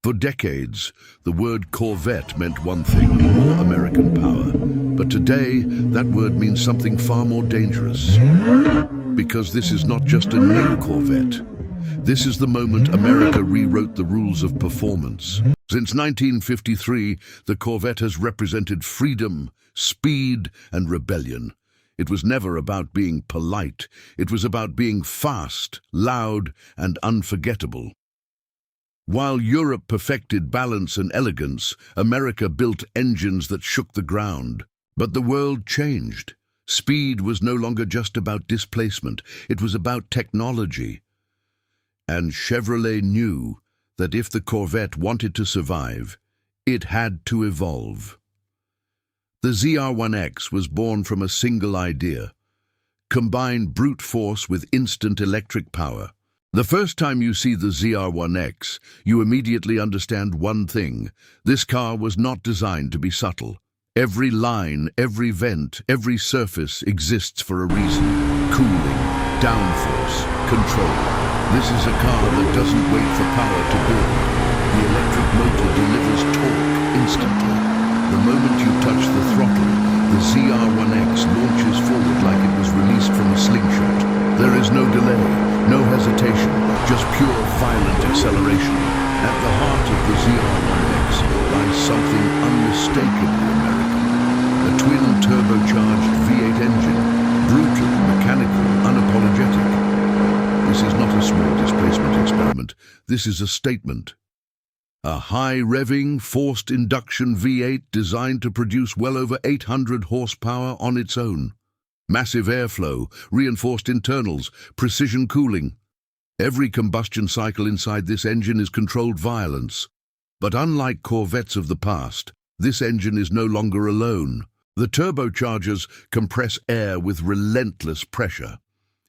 For decades, the word Corvette meant one thing, more American power. But today, that word means something far more dangerous. Because this is not just a new Corvette. This is the moment America rewrote the rules of performance. Since 1953, the Corvette has represented freedom, speed, and rebellion. It was never about being polite. It was about being fast, loud, and unforgettable. While Europe perfected balance and elegance, America built engines that shook the ground. But the world changed. Speed was no longer just about displacement. It was about technology. And Chevrolet knew that if the Corvette wanted to survive, it had to evolve. The ZR1X was born from a single idea: combine brute force with instant electric power. The first time you see the ZR1X, you immediately understand one thing: this car was not designed to be subtle. Every line, every vent, every surface exists for a reason. Cooling, downforce, control. This is a car that doesn't wait for power to build. The electric motor delivers torque instantly. The moment you touch the throttle, the ZR1X launches forward like it was released from a slingshot. There is no delay, no hesitation, just pure violent acceleration. At the heart of the ZR1X lies something unmistakably American. A twin turbocharged V8 engine, brutal, mechanical, unapologetic. This is not a small displacement experiment. This is a statement. A high-revving, forced induction V8 designed to produce well over 800 horsepower on its own. Massive airflow, reinforced internals, precision cooling. Every combustion cycle inside this engine is controlled violence. But unlike Corvettes of the past, this engine is no longer alone. The turbochargers compress air with relentless pressure.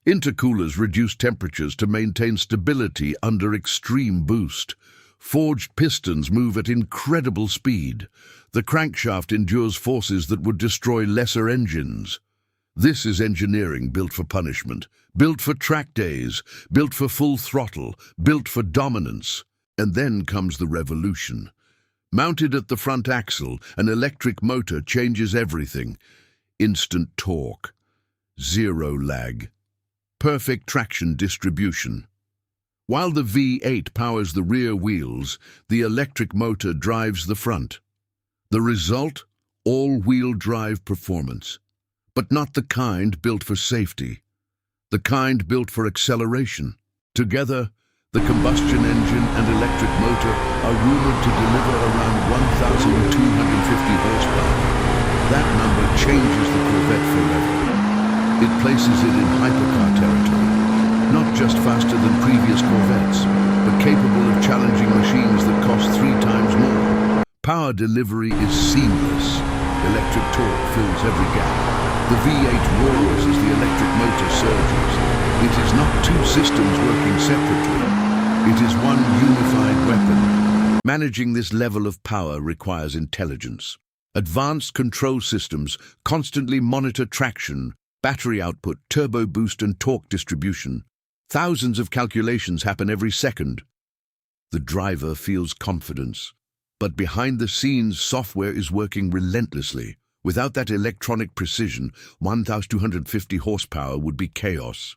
Intercoolers reduce temperatures to maintain stability under extreme boost. Forged pistons move at incredible speed. The crankshaft endures forces that would destroy lesser engines. This is engineering built for punishment, built for track days, built for full throttle, built for dominance. And then comes the revolution. Mounted at the front axle, an electric motor changes everything. Instant torque, zero lag, perfect traction distribution. While the V8 powers the rear wheels, the electric motor drives the front. The result? All-wheel drive performance. But not the kind built for safety. The kind built for acceleration. Together, the combustion engine and electric motor are rumored to deliver around 1,250 horsepower. That number changes the Corvette forever. It places it in hypercar territory. Not just faster than previous Corvettes, but capable of challenging machines that cost 3 times more. Power delivery is seamless. Electric torque fills every gap. The V8 roars as the electric motor surges. It is not two systems working separately. It is one unified weapon. Managing this level of power requires intelligence. Advanced control systems constantly monitor traction, battery output, turbo boost, and torque distribution. Thousands of calculations happen every second. The driver feels confidence. But behind the scenes, software is working relentlessly. Without that electronic precision, 1,250 horsepower would be chaos.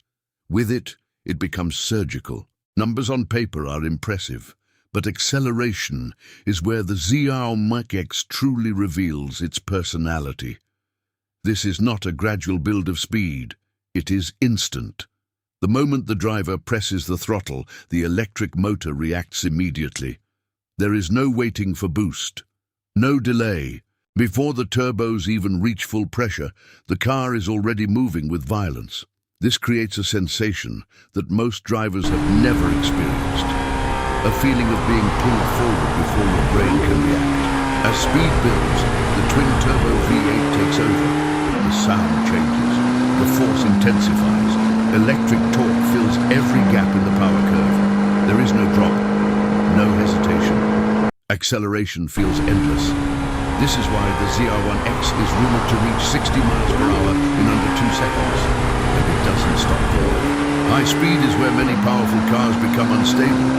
With it, it becomes surgical. Numbers on paper are impressive, but acceleration is where the ZR1X truly reveals its personality. This is not a gradual build of speed. It is instant. The moment the driver presses the throttle, the electric motor reacts immediately. There is no waiting for boost, no delay. Before the turbos even reach full pressure, the car is already moving with violence. This creates a sensation that most drivers have never experienced. A feeling of being pulled forward before your brain can react. As speed builds, the twin-turbo V8 takes over. The sound changes. The force intensifies. Electric torque fills every gap in the power curve. There is no drop, no hesitation. Acceleration feels endless. This is why the ZR1X is rumored to reach 60 miles per hour in under 2 seconds. And it doesn't stop there. High speed is where many powerful cars become unstable.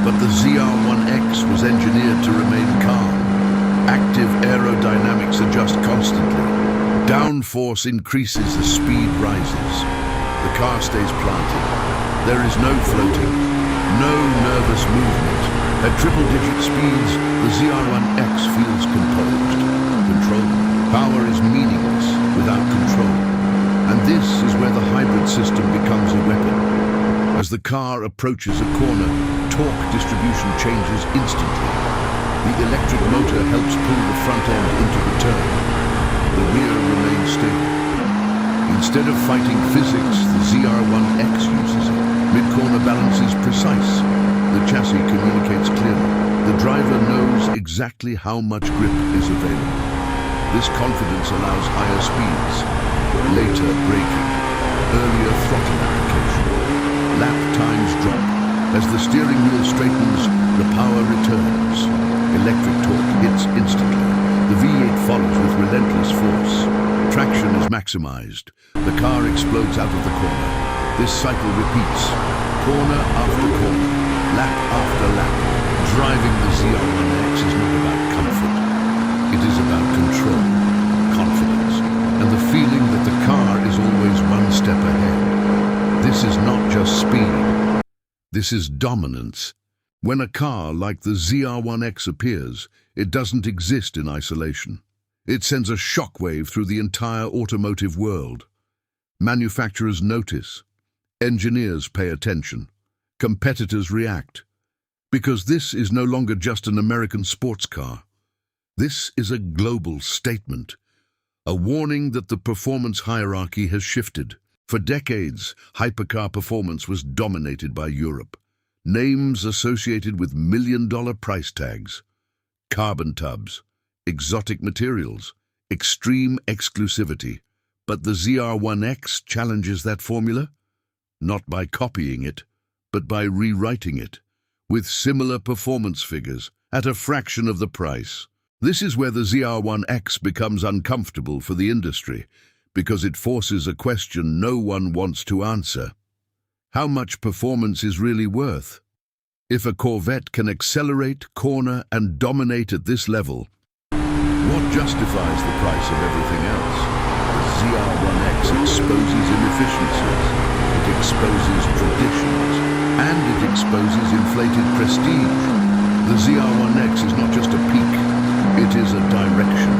But the ZR1X was engineered to remain calm. Active aerodynamics adjust constantly. Downforce increases as speed rises. The car stays planted. There is no floating, no nervous movement. At triple-digit speeds, the ZR1X feels composed, controlled. Power is meaningless without control. And this is where the hybrid system becomes a weapon. As the car approaches a corner, torque distribution changes instantly. The electric motor helps pull the front end into the turn. The rear remains stable. Instead of fighting physics, the ZR1X uses it. Mid-corner balance is precise. The chassis communicates clearly. The driver knows exactly how much grip is available. This confidence allows higher speeds, later braking, earlier throttle application. Lap times drop. As the steering wheel straightens, the power returns. Electric torque hits instantly. The V8 follows with relentless force. Traction is maximized. The car explodes out of the corner. This cycle repeats, corner after corner, lap after lap. Driving the ZR1X is not about comfort. It is about control, confidence, and the feeling that the car is always one step ahead. This is not just speed. This is dominance. When a car like the ZR1X appears, it doesn't exist in isolation. It sends a shockwave through the entire automotive world. Manufacturers notice. Engineers pay attention. Competitors react. Because this is no longer just an American sports car. This is a global statement. A warning that the performance hierarchy has shifted. For decades, hypercar performance was dominated by Europe. Names associated with million-dollar price tags. Carbon tubs, exotic materials, extreme exclusivity. But the ZR1X challenges that formula, not by copying it, but by rewriting it, with similar performance figures at a fraction of the price. This is where the ZR1X becomes uncomfortable for the industry, because it forces a question no one wants to answer. How much performance is really worth? If a Corvette can accelerate, corner, and dominate at this level, what justifies the price of everything else? The ZR1X exposes inefficiencies, it exposes traditions, and it exposes inflated prestige. The ZR1X is not just a peak, it is a direction.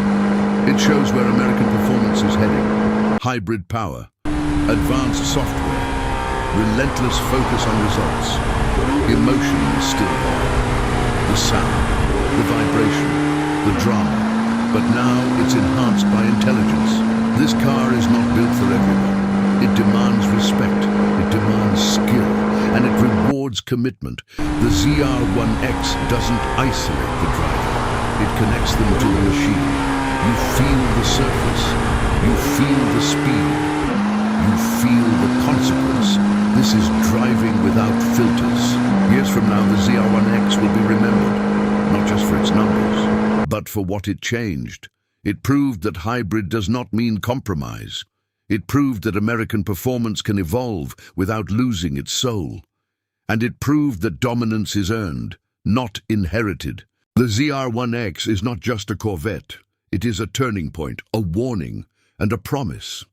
It shows where American performance is heading. Hybrid power, advanced software, relentless focus on results. Emotion is still there. The sound, the vibration, the drama. But now it's enhanced by intelligence. This car is not built for everyone. It demands respect, it demands skill, and it rewards commitment. The ZR1X doesn't isolate the driver. It connects them to the machine. You feel the surface. You feel the speed. You feel the consequence. This is driving without filters. Years from now, the ZR1X will be remembered, not just for its numbers, but for what it changed. It proved that hybrid does not mean compromise. It proved that American performance can evolve without losing its soul. And it proved that dominance is earned, not inherited. The ZR1X is not just a Corvette. It is a turning point, a warning, and a promise.